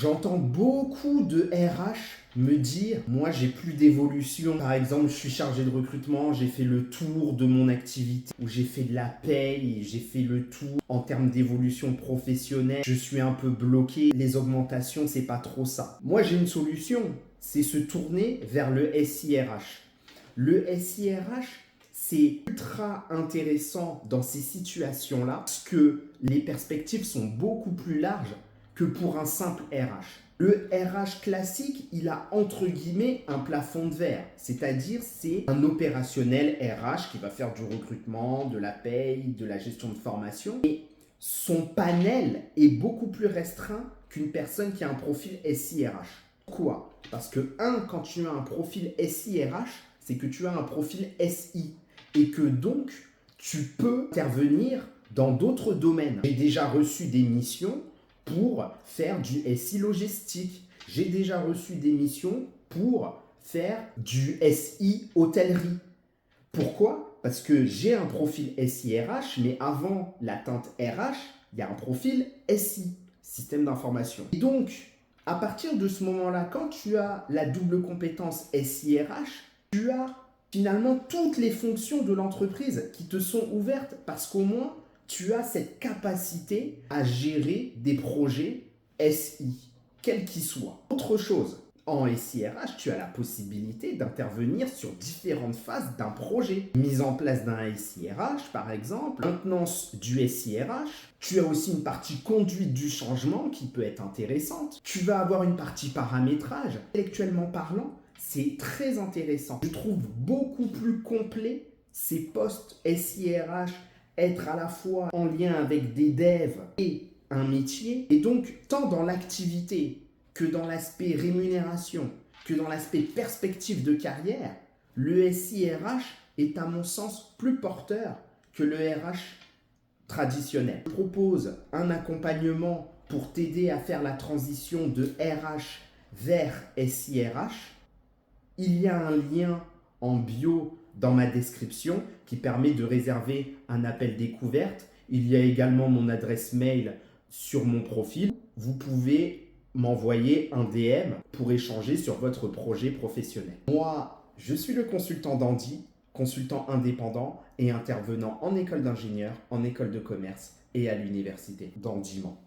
J'entends beaucoup de RH me dire, moi j'ai plus d'évolution. Par exemple, je suis chargé de recrutement, j'ai fait le tour de mon activité, ou j'ai fait de la paye, j'ai fait le tour en termes d'évolution professionnelle. Je suis un peu bloqué, les augmentations, c'est pas trop ça. Moi j'ai une solution, c'est se tourner vers le SIRH. Le SIRH, c'est ultra intéressant dans ces situations-là parce que les perspectives sont beaucoup plus larges que pour un simple RH. Le RH classique, il a entre guillemets un plafond de verre, c'est-à-dire c'est un opérationnel RH qui va faire du recrutement, de la paye, de la gestion de formation. Et son panel est beaucoup plus restreint qu'une personne qui a un profil SIRH. Pourquoi? Parce que, quand tu as un profil SIRH, c'est que tu as un profil SI et que donc tu peux intervenir dans d'autres domaines. J'ai déjà reçu des missions pour faire du SI logistique. J'ai déjà reçu des missions pour faire du SI hôtellerie. Pourquoi? Parce que j'ai un profil SIRH, mais avant l'atteinte RH, il y a un profil SI, système d'information. Et donc, à partir de ce moment-là, quand tu as la double compétence SIRH, tu as finalement toutes les fonctions de l'entreprise qui te sont ouvertes parce qu'au moins, tu as cette capacité à gérer des projets SI, quels qu'ils soient. Autre chose, en SIRH, tu as la possibilité d'intervenir sur différentes phases d'un projet. Mise en place d'un SIRH, par exemple, maintenance du SIRH. Tu as aussi une partie conduite du changement qui peut être intéressante. Tu vas avoir une partie paramétrage. Intellectuellement parlant, c'est très intéressant. Je trouve beaucoup plus complet ces postes SIRH, être à la fois en lien avec des devs et un métier. Et donc, tant dans l'activité que dans l'aspect rémunération, que dans l'aspect perspective de carrière, le SIRH est à mon sens plus porteur que le RH traditionnel. Je propose un accompagnement pour t'aider à faire la transition de RH vers SIRH. Il y a un lien en bio dans ma description qui permet de réserver un appel découverte. Il y a également mon adresse mail sur mon profil. Vous pouvez m'envoyer un DM pour échanger sur votre projet professionnel. Moi, je suis le consultant d'Andy, consultant indépendant et intervenant en école d'ingénieur, en école de commerce et à l'université d'Andy Mans.